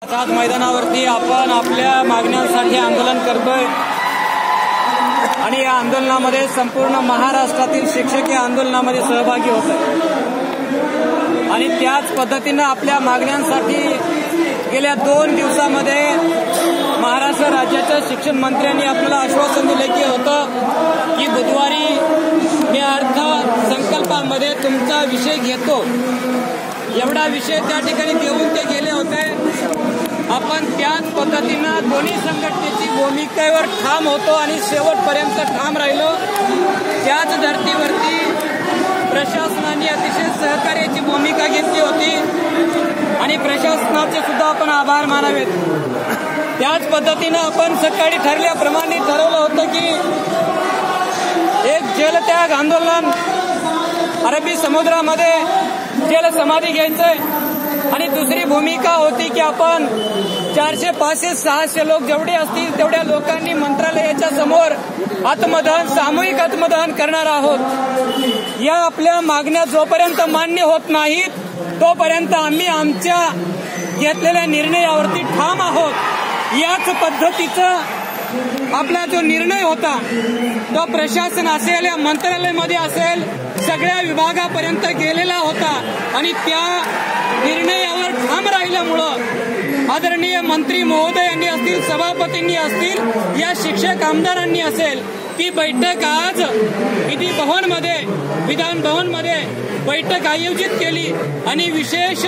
आज मैदानावरती आपण आपल्या मागण्यांसाठी आंदोलन करतोय आणि या आंदोलनामध्ये संपूर्ण महाराष्ट्रातील शिक्षक या आंदोलनामध्ये सहभागी होत आहेत आणि त्याच पद्धतीनं आपल्या मागण्यांसाठी गेल्या 2 दिवसामध्ये महाराष्ट्र राज्याच्या शिक्षण मंत्र्यांनी आपल्याला आश्वासन दिले की होतं की बुधवारी मी अर्थसंकल्पामध्ये तुमचा विषय घेतो, एवढा विषय त्या ठिकाणी देऊन ते गेले होते। आपण त्याच पद्धतीनं दोन्ही संघटनेची भूमिकेवर ठाम होतो आणि शेवटपर्यंत ठाम राहिलो। त्याच धर्तीवरती प्रशासनाने अतिशय सहकार्याची भूमिका घेतली होती आणि प्रशासनाचे सुद्धा आपण आभार मानावेत। त्याच पद्धतीनं आपण सकाळी ठरल्याप्रमाणे ठरवलं होतं की एक जलत्याग आंदोलन अरबी समुद्रामध्ये जलसमाधी घ्यायचंय आणि दुसरी भूमिका होती की आपण 400, 500, 600 लोक जेवढे असतील तेवढ्या लोकांनी मंत्रालयाच्या समोर आत्मदहन, सामूहिक आत्मदहन करणार आहोत। या आपल्या मागण्या जोपर्यंत मान्य होत नाहीत तोपर्यंत आम्ही आमच्या घेतलेल्या निर्णयावरती ठाम आहोत। याच पद्धतीचा आपला जो निर्णय होता तो प्रशासन असेल या मंत्रालयामध्ये असेल सगळ्या विभागापर्यंत गेलेला होता आणि त्या निर्णयावर ठाम राहिल्यामुळं आदरणीय मंत्री महोदयांनी असतील, सभापतींनी असतील, या शिक्षक आमदारांनी असेल ती बैठक आज विधान भवनमध्ये बैठक आयोजित केली आणि विशेष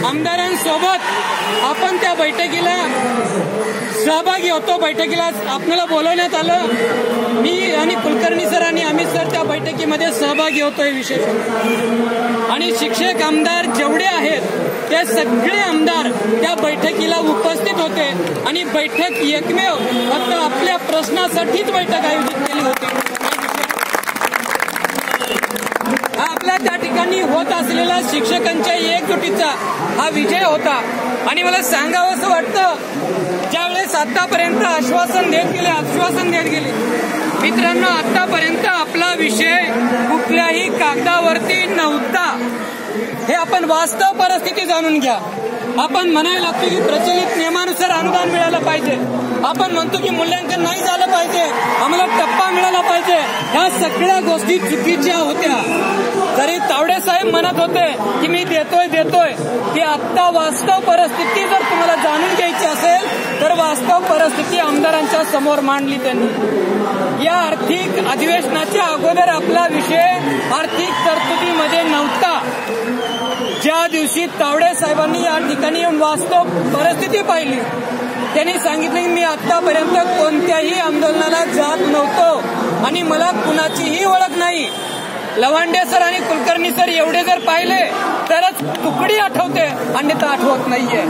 आमदारांसोबत आपण त्या बैठकीला सहभागी होतो। बैठकीला आपल्याला बोलवण्यात आलं। मी आणि कुलकर्णी सर आणि अमित सर त्या बैठकीमध्ये सहभागी होतोय विशेष। आणि शिक्षक आमदार जेवढे आहेत ते सगळे आमदार त्या बैठकीला उपस्थित होते आणि बैठक एकमेव फक्त आपल्या प्रश्नासाठीच बैठक आयोजित केली होती। आपल्या त्या ठिकाणी होत असलेला शिक्षकांच्या एकजुटीचा हा विजय होता आणि मला सांगावं असं वाटतं ज्यावेळेस आतापर्यंत आश्वासन देत गेले मित्रांनो, आतापर्यंत आपला विषय कुठल्याही कागदावरती नव्हता। हे आपण वास्तव परिस्थिती जाणून घ्या। आपण म्हणायला लागतो की प्रचलित नियमानुसार अनुदान मिळालं पाहिजे, आपण म्हणतो की मूल्यांकन नाही झालं पाहिजे, आम्हाला टप्पा मिळाला पाहिजे। ह्या सगळ्या गोष्टी चुकीच्या होत्या। जरी तावडे साहेब म्हणत होते की मी देतोय की आता वास्तव परिस्थिती जर तुम्हाला जाणून घ्यायची असेल तर वास्तव परिस्थिती आमदारांच्या समोर मांडली त्यांनी। या आर्थिक अधिवेशनाच्या अगोदर आपला विषय आर्थिक तरतुदीमध्ये नव्हता। ज्या दिवशी तावडे साहेबांनी या ठिकाणी येऊन वास्तव परिस्थिती पाहिली त्यांनी सांगितलं की मी आतापर्यंत कोणत्याही आंदोलनाला जात नव्हतो आणि मला कुणाचीही ओळख नाही। लवांडे सर आणि कुलकर्णी सर एवढे जर पाहिले तरच तुकडी आठवते, अन्यथा आठवत नाहीये।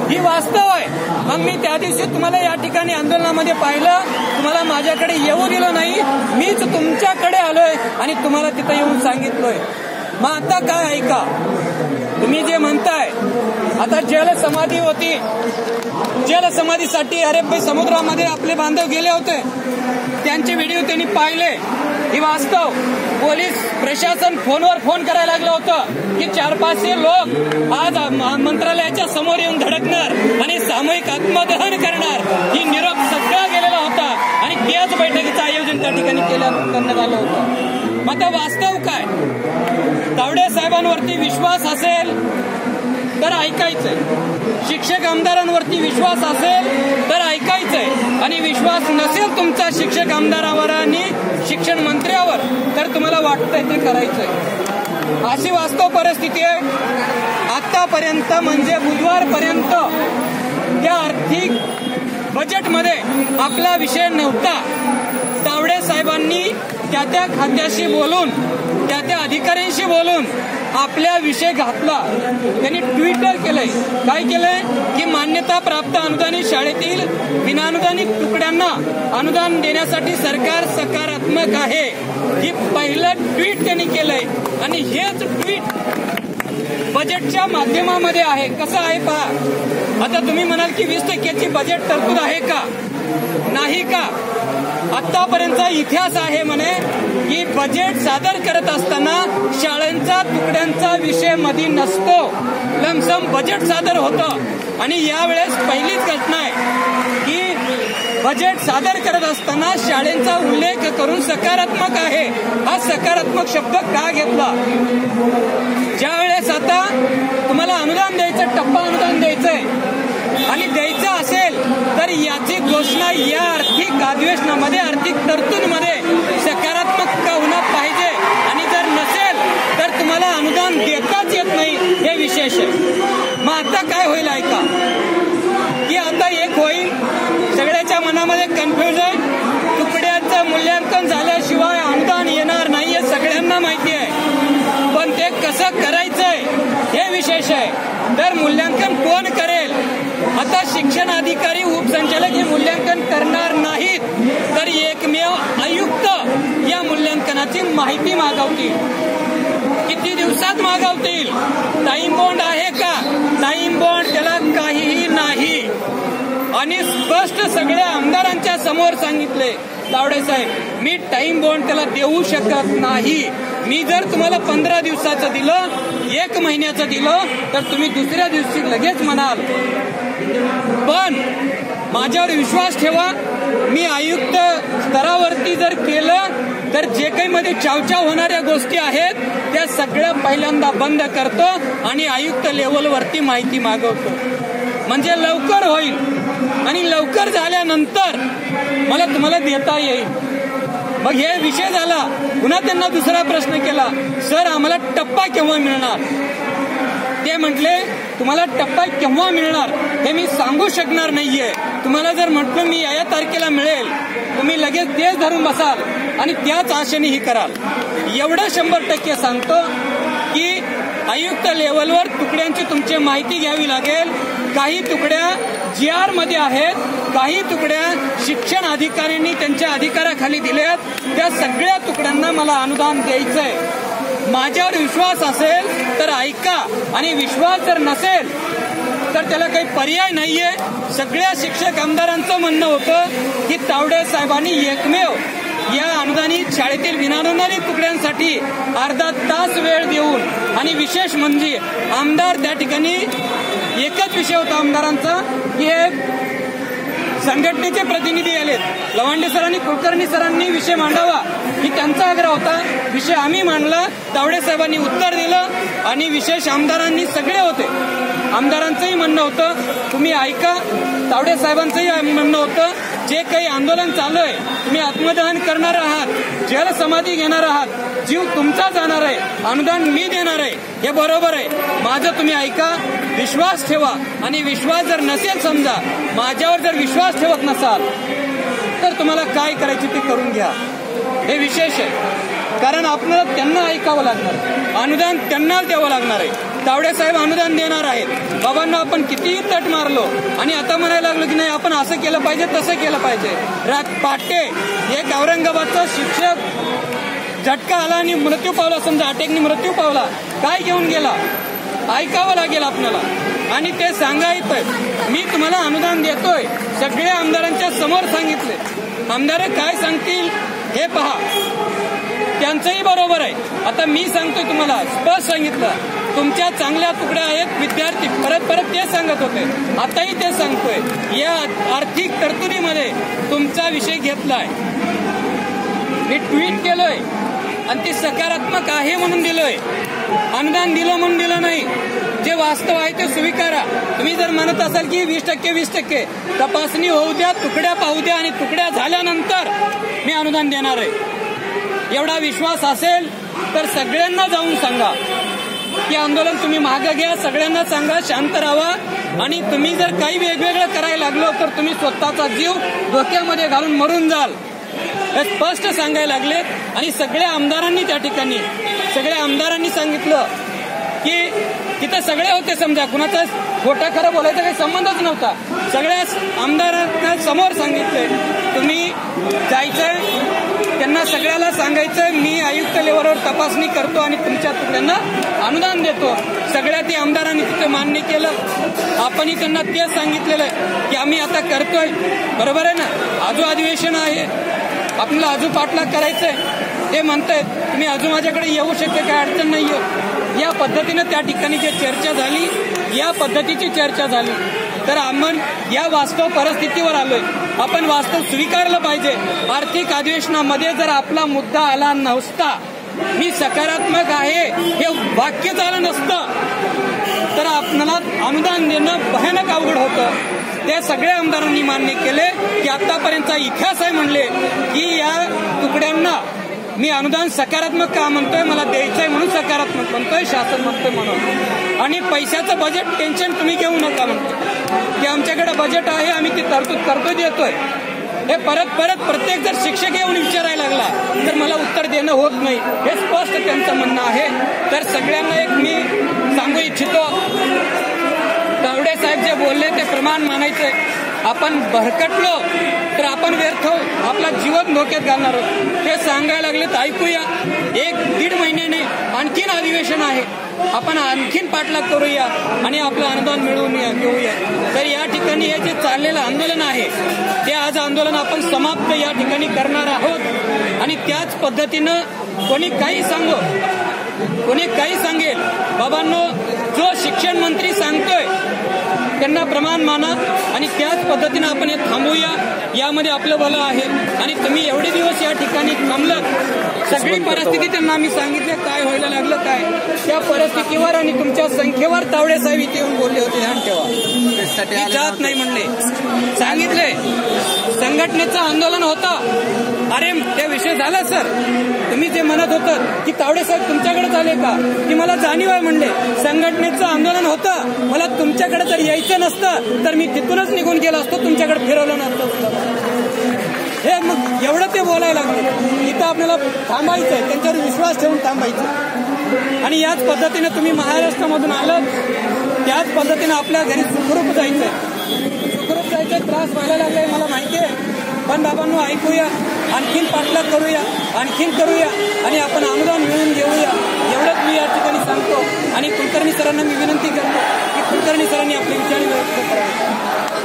ही वास्तव आहे। मग मी त्या दिवशी तुम्हाला या ठिकाणी आंदोलनामध्ये पाहिलं, तुम्हाला माझ्याकडे येऊ दिलं नाही, मीच तुमच्याकडे आलोय आणि तुम्हाला तिथं येऊन सांगितलोय। मग आता काय ऐका, तुम्ही जे म्हणताय आता जलसमाधी होती, जलसमाधीसाठी अरबी समुद्रामध्ये आपले बांधव गेले होते, त्यांचे व्हिडिओ त्यांनी पाहिले। ही वास्तव पोलीस प्रशासन फोनवर फोन करायला लागलं होतं की 400-500 लोक आज मंत्रालयाच्या समोर येऊन धडकणार आणि सामूहिक आत्मदहन करणार। ही निरोप सगळा गेलेला होता आणि त्याच बैठकीचं आयोजन त्या ठिकाणी करण्यात आलं होतं। मग आता वास्तव काय, तावडे साहेबांवरती विश्वास असेल तर ऐकायचंय, शिक्षक आमदारांवरती विश्वास असेल तर ऐकायचंय आणि विश्वास नसेल तुमचा शिक्षक आमदारावर आणि शिक्षण मंत्र्यावर तर तुम्हाला वाटतंय ते करायचंय। अशी वास्तव परिस्थिती आहे। आतापर्यंत म्हणजे बुधवारपर्यंत त्या आर्थिक बजेटमध्ये आपला विषय नव्हता। तावडे साहेबांनी त्या खात्याशी बोलून त्या अधिकाऱ्यांशी बोलून आपल्या विषय घातला। त्यांनी ट्विटर केलंय, काय केलंय की मान्यता प्राप्त अनुदानित शाळेतील विनानुदानित तुकड्यांना अनुदान देण्यासाठी सरकार सकारात्मक आहे। ही पहिलं ट्विट त्यांनी केलंय आणि हेच ट्विट बजेटच्या माध्यमामध्ये आहे। कसं आहे पहा, आता तुम्ही म्हणाल की 20% बजेट तरतूद आहे का, नाही का? आतापर्यंतचा इतिहास आहे म्हणे की बजेट सादर करत असताना शाळांचा तुकड्यांचा विषय मध्ये नसतो, लमसम बजेट सादर होतं। आणि यावेळेस पहिलीच घटना आहे की बजेट सादर करत असताना शाळेंचा उल्लेख करून सकारात्मक आहे हा सकारात्मक शब्द का घेतला. ज्या वेळेस आता तुम्हाला अनुदान द्यायचं, टप्पा अनुदान द्यायचंय आणि द्यायचं असेल तर याची घोषणा या आर्थिक अधिवेशनामध्ये, आर्थिक तरतूदमध्ये सकारात्मक का होणं पाहिजे आणि जर नसेल तर तुम्हाला अनुदान देताच येत नाही हे विशेष आहे. मग आता काय होईल ऐका की आता एक होईल, सगळ्याच्या मनामध्ये कन्फ्युज आहे, तुकड्याचं मूल्यांकन झाल्याशिवाय अनुदान येणार नाही हे सगळ्यांना माहिती आहे, पण ते कसं करायचंय हे विशेष आहे. तर मूल्यांकन कोण करेल. आता शिक्षण अधिकारी, उपसंचालक हे मूल्यांकन करणार नाहीत तर एकमेव आयुक्त या मूल्यांकनाची माहिती मागवतील. किती दिवसात मागवतील. टाइम बॉन्ड आहे का. टाइम बॉन्ड त्याला काहीही नाही आणि स्पष्ट सगळ्या आमदारांच्या समोर सांगितले तावडे साहेब, मी टाइम बॉन्ड त्याला देऊ शकत नाही. मी जर तुम्हाला 15 दिवसाचं दिलं, 1 महिन्याचं दिलं तर तुम्ही दुसऱ्या दिवशी लगेच म्हणाल, पण माझ्यावर विश्वास ठेवा. मी आयुक्त स्तरावरती जर केलं तर जे काही मध्ये चावचाव होणाऱ्या गोष्टी आहेत त्या सगळ्या पहिल्यांदा बंद करतो आणि आयुक्त लेवलवरती माहिती मागवतो, म्हणजे लवकर होईल आणि लवकर झाल्यानंतर मला तुम्हाला देता येईल. मग हे विषय झाला. पुन्हा त्यांना दुसरा प्रश्न केला, सर आम्हाला टप्पा केव्हा मिळणार. ते म्हटले तुम्हाला टप्पा केव्हा मिळणार हे मी सांगू शकणार नाहीये. तुम्हाला जर म्हटलं मी या तारखेला मिळेल, तुम्ही लगेच तेच धरून बसाल आणि त्याच आशेने ही कराल. एवढं 100% सांगतो की आयुक्त लेवलवर तुकड्यांची तुमची माहिती घ्यावी लागेल. काही तुकड्या GR मध्ये आहेत, काही तुकड्या शिक्षण अधिकाऱ्यांनी त्यांच्या अधिकाराखाली दिल्यात. त्या सगळ्या तुकड्यांना मला अनुदान द्यायचंय. माझ्यावर विश्वास असेल तर ऐका आणि विश्वास जर नसेल तर त्याला काही पर्याय नाहीये. सगळ्या शिक्षक आमदारांचं म्हणणं होतं की तावडे साहेबांनी एकमेव या अनुदानित शाळेतील विनानुदानित तुकड्यांसाठी अर्धा तास वेळ देऊन, आणि विशेष म्हणजे आमदार त्या ठिकाणी एकच विषय होता आमदारांचा की हे संघटनेचे प्रतिनिधी आलेत, लवांडे सरांनी, कुलकर्णी सरांनी विषय मांडावा ही त्यांचा आग्रह होता. विषय आम्ही मांडला, तावडे साहेबांनी उत्तर दिलं आणि विशेष आमदारांनी सगळे होते. आमदारांचंही म्हणणं होतं तुम्ही ऐका, तावडे साहेबांचंही म्हणणं होतं जे काही आंदोलन चालू आहे, तुम्ही आत्मदहन करणार आहात, जलसमाधी घेणार आहात, जीव तुमचा जाणार आहे, अनुदान मी देणार आहे, हे बरोबर आहे. माझं तुम्ही ऐका, विश्वास ठेवा आणि विश्वास जर नसेल, समजा माझ्यावर जर विश्वास ठेवत नसाल तर तुम्हाला काय करायचे ते करून घ्या. हे विशेष आहे, कारण आपल्याला त्यांना ऐकावं लागणार, अनुदान त्यांनाच द्यावं लागणार आहे. तावडे साहेब अनुदान देणार आहेत. बाबांना आपण कितीही तट मारलो आणि आता म्हणायला लागलो की नाही आपण असं केलं पाहिजे, तसं केलं पाहिजे. पहाटे एक औरंगाबादचा शिक्षक झटका आला आणि मृत्यू पावला, समजा अटॅकनी मृत्यू पावला, काय घेऊन गेला, ऐकावं लागेल आपल्याला आणि ते सांगायचं मी तुम्हाला अनुदान देतोय. सगळ्या आमदारांच्या समोर सांगितले. आमदार काय सांगतील हे पहा, त्यांचंही बरोबर आहे. आता मी सांगतोय तुम्हाला, स्पष्ट सांगितलं, तुमच्या चांगल्या तुकड्या आहेत. विद्यार्थी परत तेच सांगत होते, आताही ते सांगतोय. या आर्थिक तरतुदीमध्ये तुमचा विषय घेतलाय, मी ट्विट केलोय आणि ती सकारात्मक आहे म्हणून दिलोय, अनुदान दिलं म्हणून दिलं नाही. जे वास्तव आहे ते स्वीकारा. तुम्ही जर म्हणत असाल की 20% तपासणी होऊ द्या, तुकड्या पाहू द्या आणि तुकड्या झाल्यानंतर मी अनुदान देणार आहे, एवढा विश्वास असेल तर सगळ्यांना जाऊन सांगा की आंदोलन तुम्ही मागे घ्या. सगळ्यांना सांगा शांत राहा आणि तुम्ही जर काही वेगवेगळं करायला लागलो तर तुम्ही स्वतःचा जीव धोक्यामध्ये घालून मरून जाल, हे स्पष्ट सांगायला लागलेत. आणि सगळ्या आमदारांनी त्या ठिकाणी सगळ्या आमदारांनी सांगितलं की तिथं सगळे होते, समजा कुणाचा खोटा खरं बोलायचा काही संबंधच नव्हता. सगळ्या आमदारांना समोर सांगितलंय तुम्ही जायचंय, त्यांना सगळ्याला सांगायचं मी आयुक्त लेवलवर तपासणी करतो आणि तुमच्या तुकड्यांना अनुदान देतो. सगळ्या ते आमदारांनी तिथे मान्य केलं. आपणही त्यांना तेच सांगितलेलं आहे की आम्ही आता करतोय, बरोबर आहे ना. आजू अधिवेशन आहे, आपल्याला आजू पाठलाग करायचंय, ते म्हणतायत तुम्ही आजू माझ्याकडे येऊ शकते, काय अडचण नाही. या पद्धतीनं त्या ठिकाणी जी चर्चा झाली, या पद्धतीची चर्चा झाली. तर आपण या वास्तव परिस्थितीवर आलोय. आपण वास्तव स्वीकारलं पाहिजे. आर्थिक अधिवेशनामध्ये जर आपला मुद्दा आला नसता, मी सकारात्मक आहे हे वाक्य झालं नसतं, तर आपल्याला अनुदान देणं भयानक अवघड होतं. त्या सगळ्या आमदारांनी मान्य केले की आतापर्यंतचा इतिहास आहे म्हणले की या तुकड्यांना मी अनुदान सकारात्मक का म्हणतोय, मला द्यायचंय म्हणून सकारात्मक म्हणतोय, शासन म्हणतोय म्हणून. आणि पैशाचं बजेट टेन्शन तुम्ही घेऊ नका म्हणतो की आमच्याकडे बजेट आहे, आम्ही ती तरतूद करतोय देतोय. हे परत परत प्रत्येक जर शिक्षक येऊन विचारायला लागला तर मला उत्तर देणं होत नाही, हे स्पष्ट त्यांचं म्हणणं आहे. तर सगळ्यांना एक मी सांगू इच्छितो, तावडे साहेब जे बोलले ते प्रमाण मानायचंय. आपण भरकटलो तर आपण व्यर्थ आपला जीवन धोक्यात घालणार आहोत. ते सांगायला लागले तर ऐकूया. 1-1.5 महिन्याने आणखीन अधिवेशन आहे, आपण आणखीन पाठलाग करूया आणि आपलं अनुदान मिळवून घेऊया. तर या ठिकाणी हे जे चाललेलं आंदोलन आहे ते आज आंदोलन आपण समाप्त या ठिकाणी करणार आहोत. आणि त्याच पद्धतीनं कोणी काही सांगो, कोणी काही सांगेल, बाबांनो जो शिक्षण मंत्री सांगतोय त्यांना प्रमाण माना आणि त्याच पद्धतीनं आपण हे थांबूया. यामध्ये आपलं भलं आहे. आणि तुम्ही एवढे दिवस या ठिकाणी थांबलं, सगळी परिस्थिती त्यांना आम्ही सांगितले काय व्हायला लागलं काय, त्या परिस्थितीवर आणि तुमच्या संख्येवर तावडे साहेब इथे येऊन बोलले होते. ध्यान ठेवा, मी जात नाही म्हणले, सांगितले संघटनेचं आंदोलन होतं. अरे ते विषय झाला सर, तुम्ही जे म्हणत होतं की तावडे साहेब तुमच्याकडेच आले का, की मला जाणीव आहे म्हणले. संघटनेचं आंदोलन होतं, मला तुमच्याकडे जर यायचं नसतं तर मी तिथूनच निघून गेलो असतो, तुमच्याकडे फिरवलं नसतं. हे मग एवढं ते बोलायला लागले. इथं आपल्याला थांबायचंय, त्यांच्यावर विश्वास ठेवून थांबायचं. आणि याच पद्धतीने तुम्ही महाराष्ट्रामधून आलात, त्याच पद्धतीने आपल्या घरी सुखरूप जायचंय. सुखरूप जायचं त्रास व्हायला लागलाय मला माहिती आहे, पण बाबांनो ऐकूया, आणखीन पाठलाग करूया, आणखीन करूया आणि आपण अनुदान मिळवून घेऊया. एवढंच मी या ठिकाणी सांगतो. आणि कुलकर्णी सरांना मी विनंती करतो की कुलकर्णी सरांनी आपले विचार व्यक्त करावे.